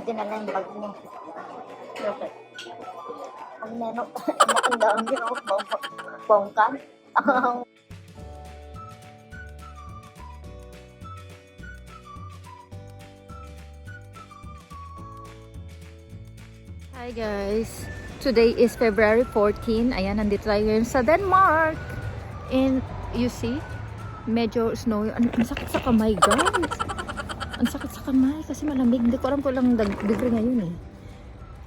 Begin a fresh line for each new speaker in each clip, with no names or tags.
dinala yung bag niya. Okay. Ang meron, maganda ang gino, bongkan.
Hi guys! Today is February 14. Ayan, nandito tayo ngayon sa Denmark. And you see, medyo snowy. Ang sakit sa kamay guys. Ang sakit sa kamay kasi malamig. Hindi ko alam ko lang degree ngayon eh.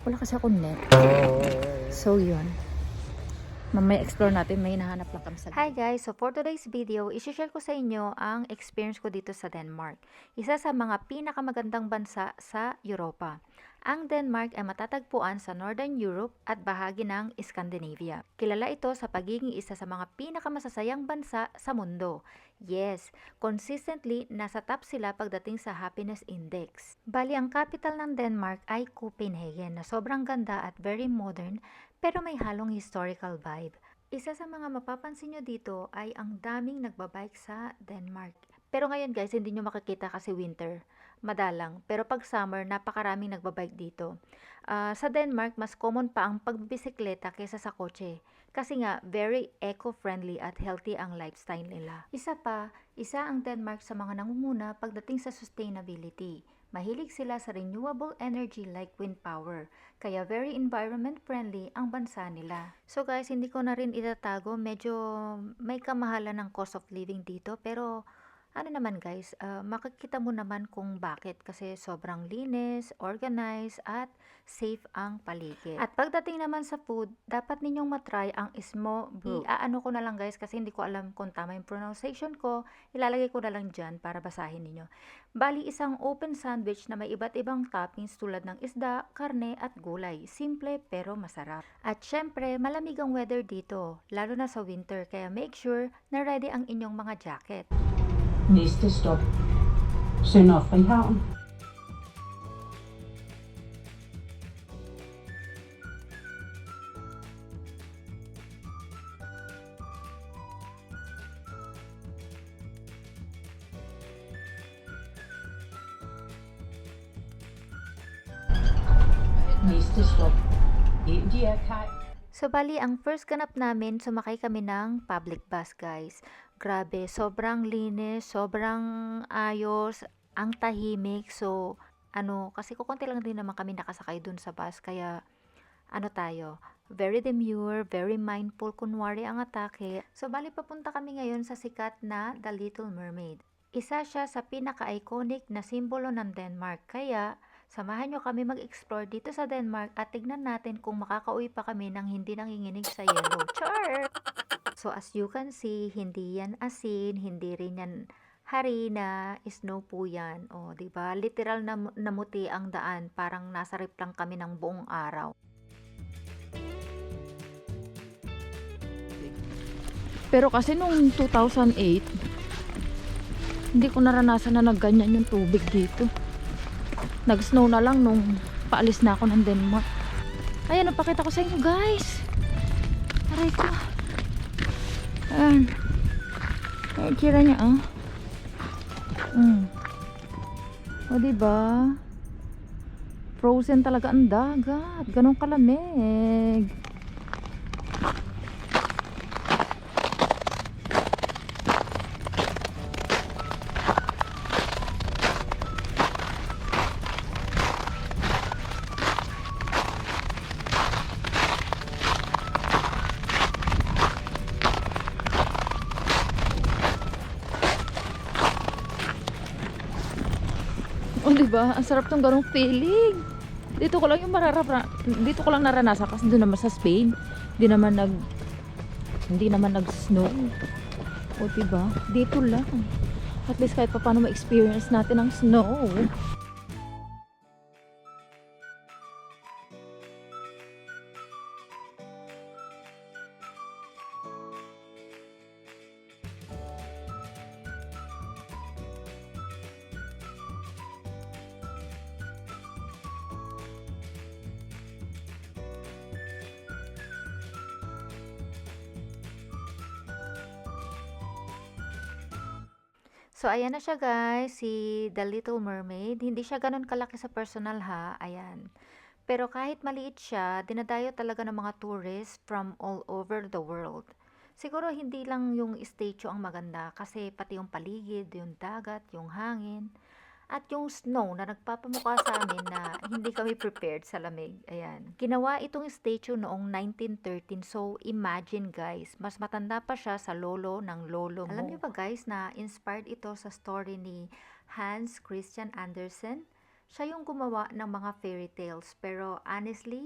Wala kasi akong net. So yun. Mamaya explore natin. May hinahanap lang kami sa... Hi guys! So for today's video, isi-share ko sa inyo ang experience ko dito sa Denmark. Isa sa mga pinakamagandang bansa sa Europa. Ang Denmark ay matatagpuan sa Northern Europe at bahagi ng Scandinavia. Kilala ito sa pagiging isa sa mga pinakamasasayang bansa sa mundo. Yes, consistently nasa top sila pagdating sa happiness index. Bali, ang capital ng Denmark ay Copenhagen na sobrang ganda at very modern pero may halong historical vibe. Isa sa mga mapapansin nyo dito ay ang daming nagbabike sa Denmark. Pero ngayon guys, hindi nyo makikita kasi winter. Madalang. Pero pag summer, napakaraming nagbabike dito. Sa Denmark, mas common pa ang pagbibisikleta kaysa sa kotse. Kasi nga, very eco-friendly at healthy ang lifestyle nila. Isa ang Denmark sa mga nangunguna pagdating sa sustainability. Mahilig sila sa renewable energy like wind power. Kaya very environment friendly ang bansa nila. So guys, hindi ko na rin itatago. Medyo may kamahalan ng cost of living dito. Pero ano naman guys, makikita mo naman kung bakit kasi sobrang linis, organized at safe ang paligid. At pagdating naman sa food, dapat ninyong matry ang Smo Brew. Iaano ko na lang guys kasi hindi ko alam kung tama yung pronunciation ko. Ilalagay ko na lang dyan para basahin ninyo. Bali, isang open sandwich na may iba't ibang toppings tulad ng isda, karne at gulay. Simple pero masarap. At syempre, malamig ang weather dito, lalo na sa winter, kaya make sure na ready ang inyong mga jacket.
Næste stop, Sønder Frihavn. Næste stop, India Kaj.
So bali, ang first ganap namin, sumakay kami ng public bus guys. Grabe, sobrang linis, sobrang ayos, ang tahimik. So, kasi kukunti lang din naman kami nakasakay dun sa bus. Kaya, tayo, very demure, very mindful, kunwari ang atake. So bali, papunta kami ngayon sa sikat na The Little Mermaid. Isa siya sa pinaka-iconic na simbolo ng Denmark. Kaya, samahan nyo kami mag-explore dito sa Denmark at tignan natin kung makakauwi pa kami nang hindi nanginginig sa yellow. Char! So as you can see, hindi yan asin, hindi rin yan harina, snow po yan. O, diba? Literal na namuti ang daan, parang nasa rip lang kami ng buong araw. Pero kasi nung 2008, hindi ko naranasan na nagganyan yung tubig dito. Nag-snow na lang nung paalis na ako ng Denmark. Ayan, napakita ko sa inyo guys. Aray ko. Ayan. Ayan, tira niya O diba? Frozen talaga ang dagat. Ganun kalamig. O diba? Ang sarap tong ganong feeling. Dito ko lang naranasan kasi doon naman sa Spain, hindi naman nag-snow. O diba? Dito lang. At least kahit pa paano ma-experience natin ang snow. So, ayan na siya guys, si The Little Mermaid. Hindi siya ganun kalaki sa personal ha, ayan. Pero kahit maliit siya, dinadayo talaga ng mga tourists from all over the world. Siguro hindi lang yung statue ang maganda kasi pati yung paligid, yung dagat, yung hangin, at yung snow na nagpapamukha sa amin na hindi kami prepared sa lamig. Ayan. Ginawa itong statue noong 1913. So, imagine guys, mas matanda pa siya sa lolo ng lolo mo. Alam niyo ba guys na inspired ito sa story ni Hans Christian Andersen? Siya yung gumawa ng mga fairy tales. Pero honestly,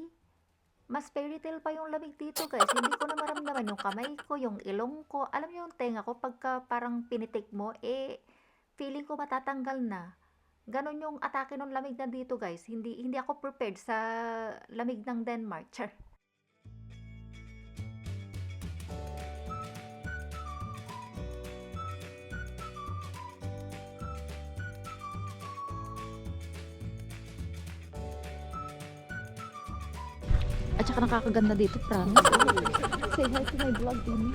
mas fairy tale pa yung lamig dito guys. Hindi ko na maramdaman yung kamay ko, yung ilong ko. Alam niyo yung tenga ko, pagka parang pinitik mo, feeling ko matatanggal na. Ganon yung atake ng lamig na dito guys. Hindi ako prepared sa lamig ng Denmark. Char. At saka nakakaganda dito, promise. Say hi to my vlog din.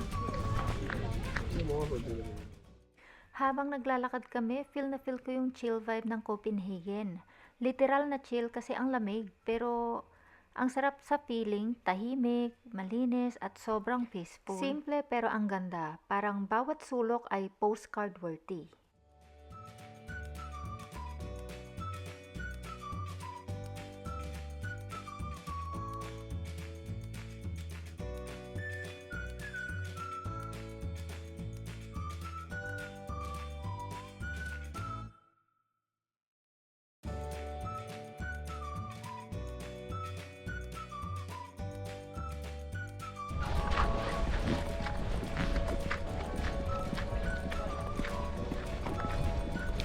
Habang naglalakad kami, feel na feel ko yung chill vibe ng Copenhagen. Literal na chill kasi ang lamig, pero ang sarap sa feeling, tahimik, malinis at sobrang peaceful. Simple pero ang ganda, parang bawat sulok ay postcard worthy.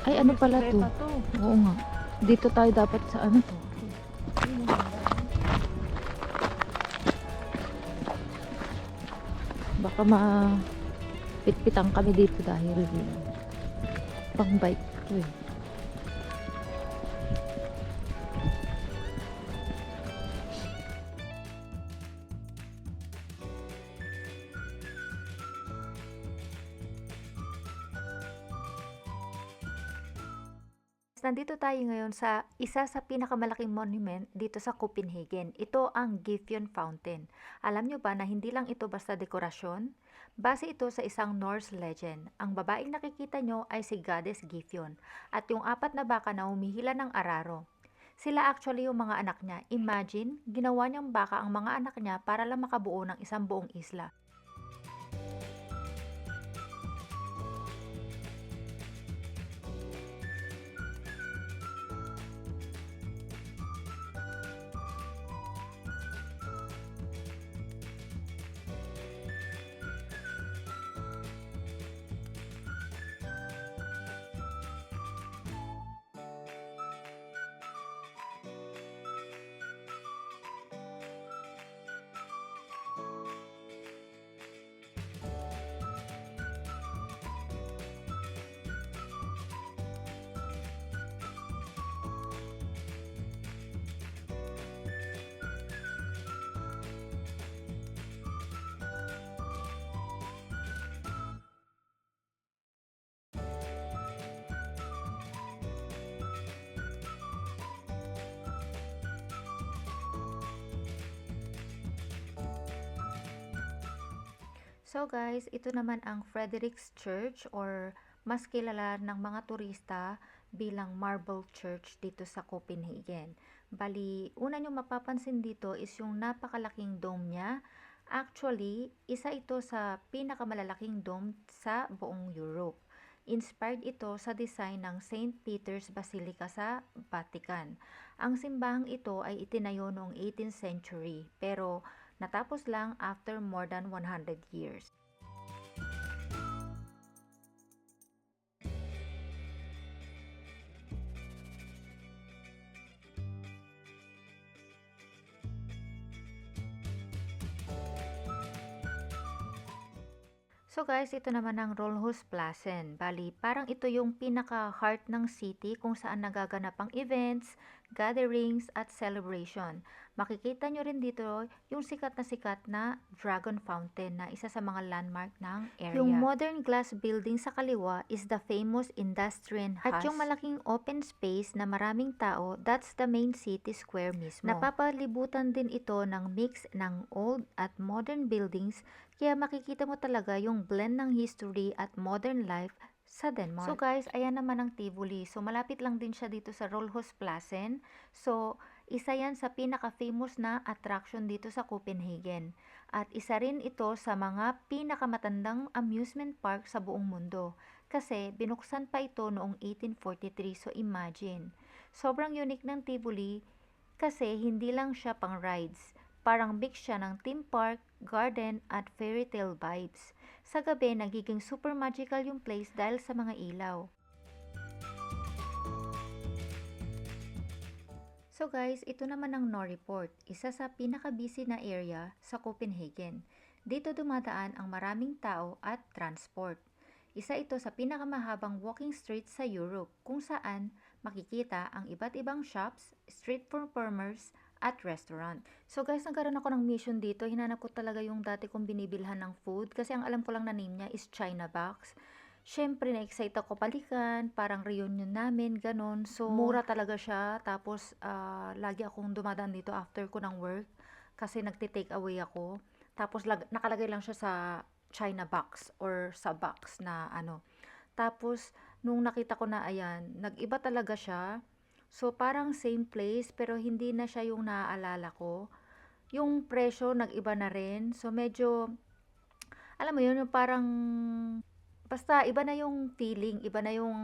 Ay, ano pala to? Oo nga. Dito tayo dapat sa ano to? Baka mapitpitan kami dito dahil pang bike to eh. Nandito tayo ngayon sa isa sa pinakamalaking monument dito sa Copenhagen. Ito ang Gifjon Fountain. Alam nyo ba na hindi lang ito basta dekorasyon? Base ito sa isang Norse legend. Ang babaeng nakikita nyo ay si Goddess Gifjon at yung 4 na baka na humihila ng araro. Sila actually yung mga anak niya. Imagine, ginawa niyang baka ang mga anak niya para lang makabuo ng isang buong isla. So guys, ito naman ang Frederick's Church or mas kilala ng mga turista bilang Marble Church dito sa Copenhagen. Bali, una nyo mapapansin dito is yung napakalaking dome niya. Actually, isa ito sa pinakamalalaking dome sa buong Europe. Inspired ito sa design ng St. Peter's Basilica sa Vatican. Ang simbahang ito ay itinayo noong 18th century, pero natapos lang after more than 100 years. So guys, ito naman ang Rådhusplassen. Bali, parang ito yung pinaka-heart ng city kung saan nagaganap ang events, gatherings, at celebration. Makikita nyo rin dito yung sikat na Dragon Fountain na isa sa mga landmark ng area. Yung modern glass building sa kaliwa is the famous Industrial House. At yung malaking open space na maraming tao, that's the main city square mismo. Napapalibutan din ito ng mix ng old at modern buildings, kaya makikita mo talaga yung blend ng history at modern life sa Denmark. So guys, ayan naman ang Tivoli. So malapit lang din siya dito sa Rådhuspladsen. So isa yan sa pinaka-famous na attraction dito sa Copenhagen. At isa rin ito sa mga pinakamatandang amusement park sa buong mundo. Kasi binuksan pa ito noong 1843. So imagine, sobrang unique ng Tivoli kasi hindi lang siya pang rides. Parang mix siya ng theme park, garden, at fairy tale vibes. Sa gabi, nagiging super magical yung place dahil sa mga ilaw. So guys, ito naman ang Norreport, isa sa pinaka-busy na area sa Copenhagen. Dito dumadaan ang maraming tao at transport. Isa ito sa pinakamahabang walking streets sa Europe, kung saan makikita ang iba't ibang shops, street performers, at restaurant. So guys, nagkaroon ako ng mission dito. Hinanap ko talaga yung dati kong binibilhan ng food kasi ang alam ko lang na name niya is China Box. Syempre, na-excite ako palikan, parang reunion namin, ganon. So, mura talaga siya. Tapos, lagi akong dumadaan dito after ko ng work kasi nagti-take away ako. Tapos, nakalagay lang siya sa China Box or sa box na ano. Tapos, nung nakita ko na ayan, nag-iba talaga siya. So, parang same place, pero hindi na siya yung naaalala ko. Yung presyo, nag-iba na rin. So, medyo, alam mo yun, yung parang, basta, iba na yung feeling, iba na yung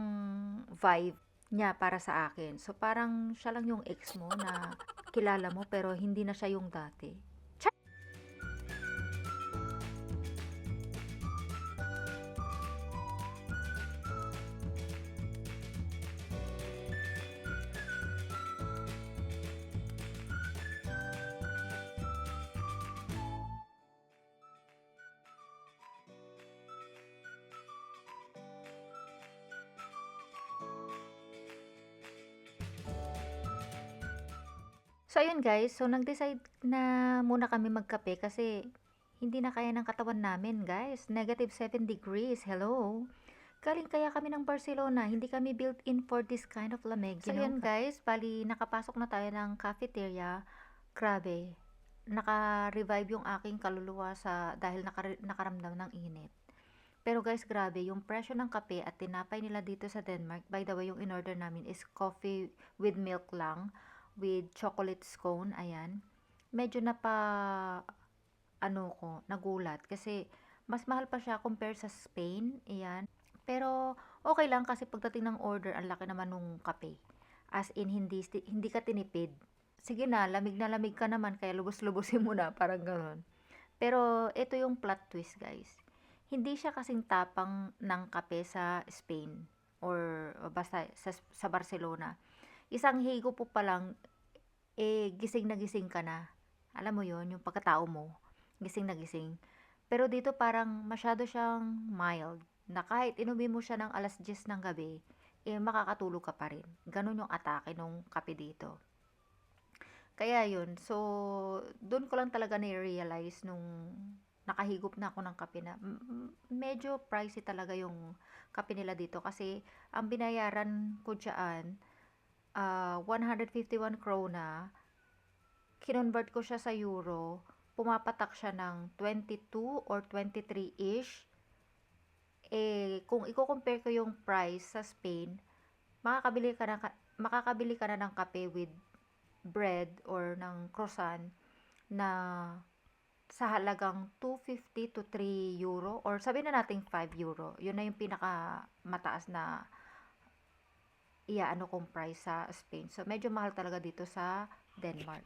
vibe niya para sa akin. So, parang siya lang yung ex mo na kilala mo, pero hindi na siya yung dati. So, ayun guys. So, nag-decide na muna kami magkape kasi hindi na kaya ng katawan namin, guys. -7 degrees. Hello? Galing kaya kami ng Barcelona. Hindi kami built in for this kind of lamig. So, ayun guys. Bali, nakapasok na tayo ng cafeteria. Grabe. Naka-revive yung aking kaluluwa dahil nakaramdam ng init. Pero guys, grabe. Yung presyo ng kape at tinapay nila dito sa Denmark. By the way, yung in-order namin is coffee with milk lang, with chocolate scone, ayan. Medyo nagulat kasi mas mahal pa siya compare sa Spain, ayan. Pero okay lang kasi pagdating ng order, ang laki naman nung kape. As in, hindi ka tinipid. Sige na lamig ka naman, kaya lubos-lubosin mo na, parang gano'n. Pero ito yung plot twist, guys. Hindi siya kasing tapang ng kape sa Spain or basta sa Barcelona. Isang higo po pa lang, gising na gising ka na. Alam mo yon, yung pagkatao mo, gising na gising. Pero dito parang masyado siyang mild, na kahit inumin mo siya ng 10:00 ng gabi, makakatulog ka pa rin. Ganun yung atake nung kape dito. Kaya yun, so, doon ko lang talaga na-realize nung nakahigop na ako ng kape na medyo pricey talaga yung kape nila dito kasi ang binayaran ko dyan 151 krona, kinonvert ko siya sa euro, pumapatak siya ng 22 or 23-ish. Kung i-compare ko yung price sa Spain, makakabili ka na ng kape with bread or ng croissant na sa halagang 250 to 3 euro or sabihin na natin 5 euro. Yun na yung pinaka mataas na kong price sa Spain. So, medyo mahal talaga dito sa Denmark.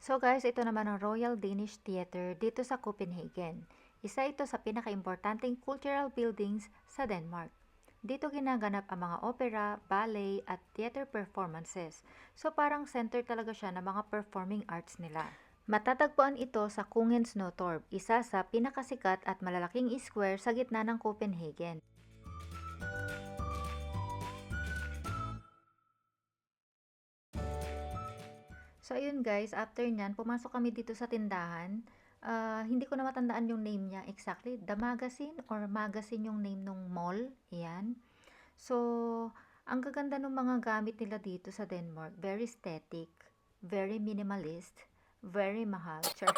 So guys, ito naman ang Royal Danish Theatre dito sa Copenhagen. Isa ito sa pinakaimportanteng cultural buildings sa Denmark. Dito ginaganap ang mga opera, ballet at theater performances. So parang center talaga siya ng mga performing arts nila. Matatagpuan ito sa Kongens Nytorv, isa sa pinakasikat at malalaking square sa gitna ng Copenhagen. So ayun guys, after nyan, pumasok kami dito sa tindahan. Hindi ko na matandaan yung name niya exactly. The Magazine or Magazine yung name nung mall. Ayan. So, ang gaganda ng mga gamit nila dito sa Denmark. Very aesthetic, very minimalist, very mahal. Sure.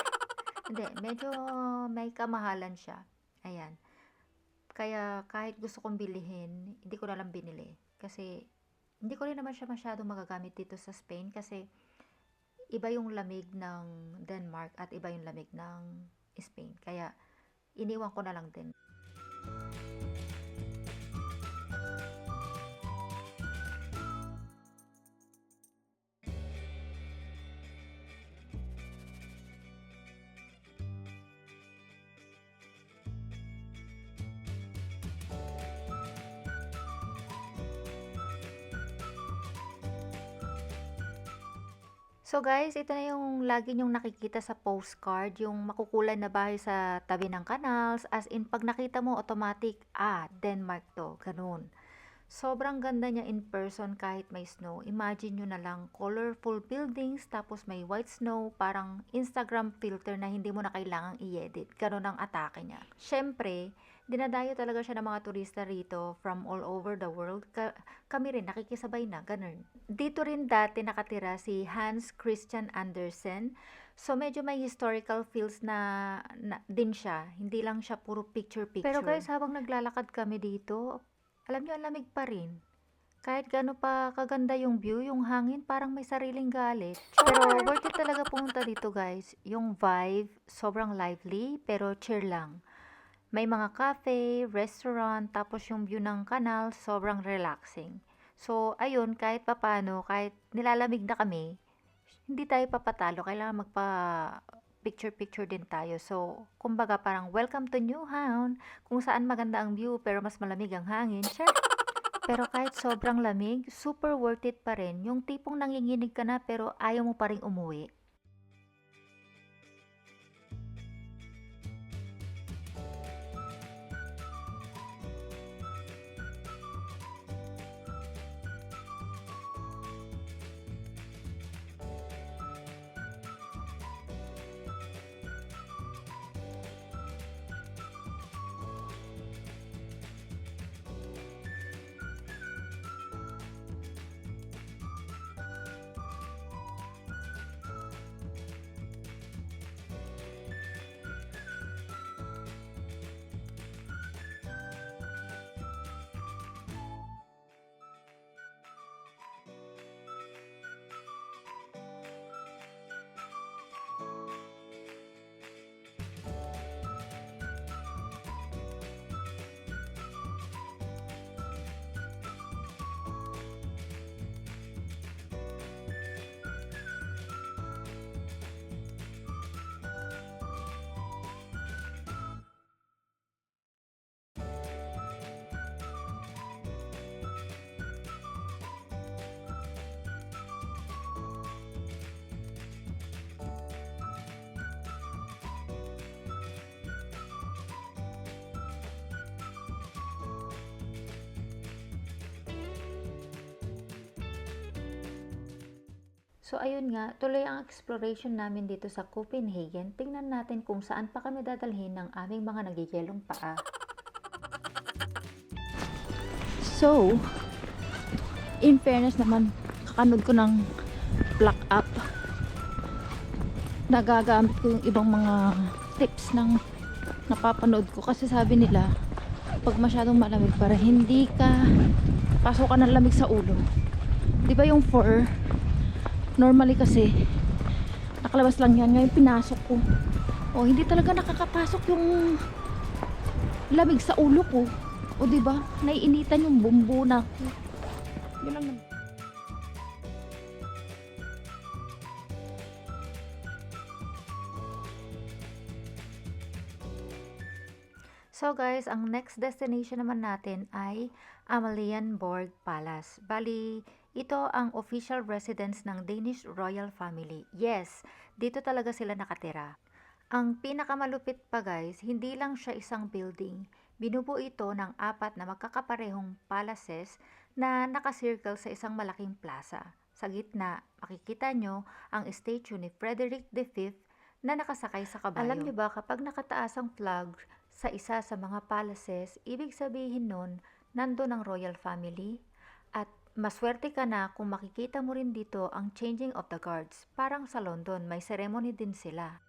Hindi, medyo may kamahalan siya. Ayan. Kaya kahit gusto kong bilihin, hindi ko na lang binili. Kasi hindi ko rin naman siya masyadong magagamit dito sa Spain kasi iba yung lamig ng Denmark at iba yung lamig ng Spain. Kaya iniwan ko na lang din. So guys, ito na yung lagi nyong nakikita sa postcard, yung makukulay na bahay sa tabi ng canals, as in pag nakita mo automatic, Denmark to, ganun. Sobrang ganda niya in person kahit may snow. Imagine nyo na lang, colorful buildings, tapos may white snow, parang Instagram filter na hindi mo na kailangang i-edit. Ganun ang atake niya. Syempre, dinadayo talaga siya ng mga turista rito from all over the world. Kami rin, nakikisabay na, ganun. Dito rin dati nakatira si Hans Christian Andersen. So, medyo may historical feels na din siya. Hindi lang siya puro picture-picture. Pero guys, habang naglalakad kami dito, alam nyo, ang lamig pa rin. Kahit gaano pa kaganda yung view, yung hangin parang may sariling galit. Pero worth it talaga pumunta dito guys. Yung vibe, sobrang lively, pero chill lang. May mga cafe, restaurant, tapos yung view ng canal, sobrang relaxing. So, ayun, kahit papano, kahit nilalamig na kami, hindi tayo papatalo. Kailangan picture-picture din tayo. So, kumbaga parang welcome to Newhound, kung saan maganda ang view pero mas malamig ang hangin. Sure. Pero kahit sobrang lamig, super worth it pa rin. Yung tipong nanginginig ka na pero ayaw mo pa rin umuwi. So ayun nga, tuloy ang exploration namin dito sa Copenhagen. Tingnan natin kung saan pa kami dadalhin ng aming mga nagigilong paa. So, in fairness naman, kakanood ko ng Black Up. Nagagamit ko yung ibang mga tips ng napapanood ko kasi sabi nila, pag masyadong malamig para hindi ka pasukan ng lamig sa ulo. 'Di ba yung fur? Normally kasi nakalabas lang yan, ngayon pinasok ko. O hindi talaga nakakapasok yung lamig sa ulo ko. O diba, naiinitan yung bumbo na ako. Yun lang naman. So guys, ang next destination naman natin ay Amalienborg Palace. Bali, ito ang official residence ng Danish royal family. Yes, dito talaga sila nakatira. Ang pinakamalupit pa guys, hindi lang siya isang building. Binubuo ito ng 4 na magkakaparehong palaces na nakacircle sa isang malaking plaza. Sa gitna, makikita nyo ang statue ni Frederick V na nakasakay sa kabayo. Alam niyo ba, kapag nakataas ang flag sa isa sa mga palaces, ibig sabihin nun, nandun ang royal family. At maswerte ka na kung makikita mo rin dito ang changing of the guards. Parang sa London, may ceremony din sila.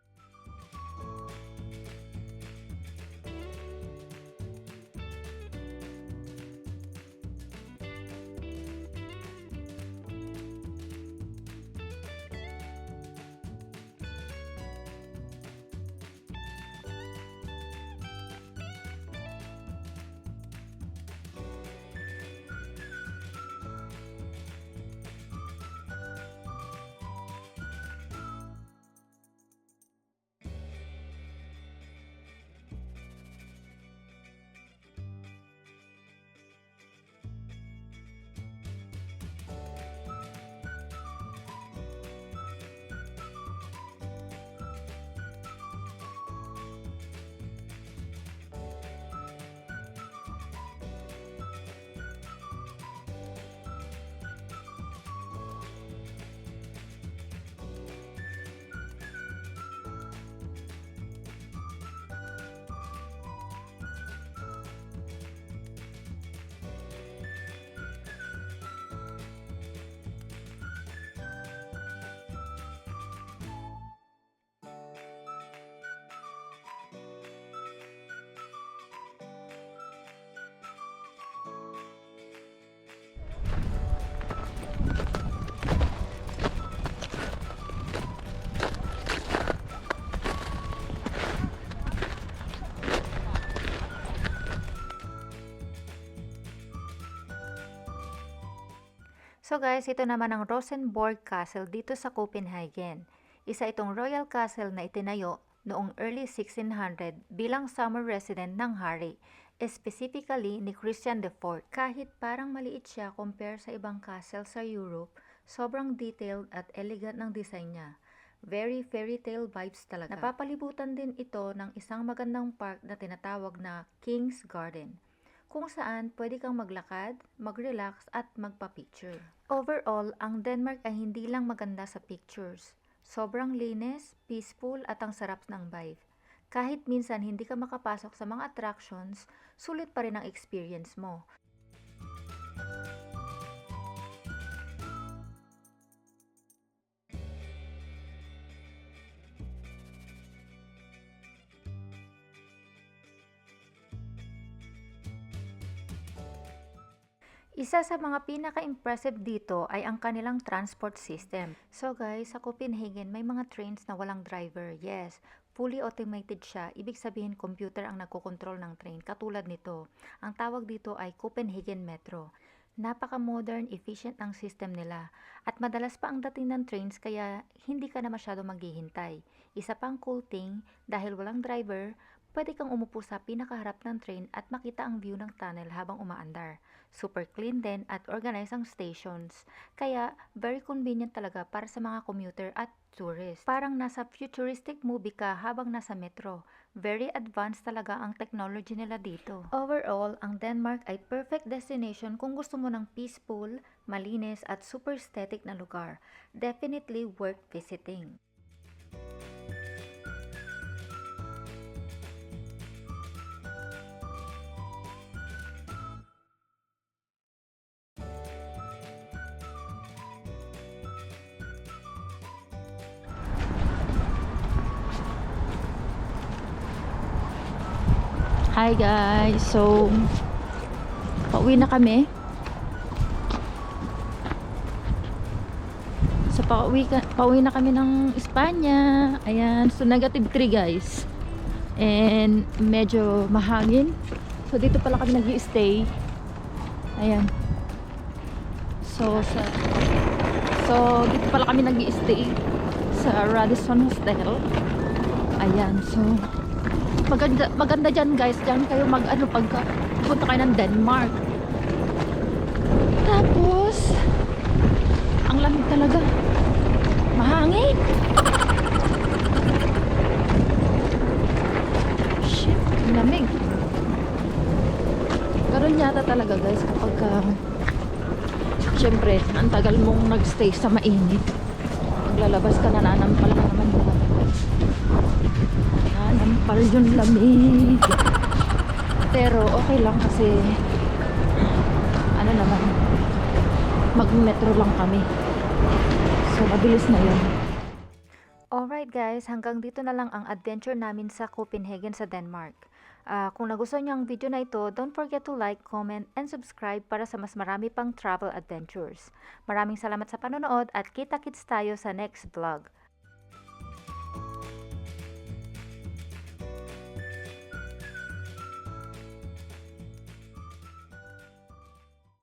So guys, ito naman ang Rosenborg Castle dito sa Copenhagen. Isa itong royal castle na itinayo noong early 1600 bilang summer resident ng hari, specifically ni Christian IV. Kahit parang maliit siya compare sa ibang castle sa Europe, sobrang detailed at elegant ng design niya. Very fairy tale vibes talaga. Napapalibutan din ito ng isang magandang park na tinatawag na King's Garden, kung saan pwede kang maglakad, mag-relax at magpa-picture. Overall, ang Denmark ay hindi lang maganda sa pictures. Sobrang linis, peaceful at ang sarap ng vibe. Kahit minsan hindi ka makapasok sa mga attractions, sulit pa rin ang experience mo. Isa sa mga pinaka-impressive dito ay ang kanilang transport system. So guys, sa Copenhagen may mga trains na walang driver. Yes, fully automated siya. Ibig sabihin computer ang nagkokontrol ng train. Katulad nito, ang tawag dito ay Copenhagen Metro. Napaka-modern, efficient ang system nila. At madalas pa ang dating ng trains kaya hindi ka na masyado maghihintay. Isa pang cool thing, dahil walang driver, pwede kang umupo sa pinakaharap ng train at makita ang view ng tunnel habang umaandar. Super clean din at organized ang stations. Kaya very convenient talaga para sa mga commuter at tourist. Parang nasa futuristic movie ka habang nasa metro. Very advanced talaga ang technology nila dito. Overall, ang Denmark ay perfect destination kung gusto mo ng peaceful, malinis at super aesthetic na lugar. Definitely worth visiting.
Hi guys, so pauwi na kami. So pauwi na kami ng Espanya. Ayan, so -3 guys. And medyo mahangin. So dito pala kami nag-i-stay. Ayan. So dito pala kami nag-i-stay sa Radisson Hostel. Ayan, so maganda dyan guys. Dyan kayo pagka punta kayo ng Denmark. Tapos, ang lamig talaga. Mahangin. Shit, ang lamig. Ganun yata talaga guys kapag syempre, ang tagal mong nagstay sa mainit. Maglalabas ka, nananampal ka naman yun. Nananampal yung lamig. Pero okay lang kasi ano naman, mag-metro lang kami. So, mabilis na yun.
Alright guys, hanggang dito na lang ang adventure namin sa Copenhagen sa Denmark. Kung nagustuhan niyo ang video na ito, don't forget to like, comment, and subscribe para sa mas marami pang travel adventures. Maraming salamat sa panonood at kita-kits tayo sa next vlog.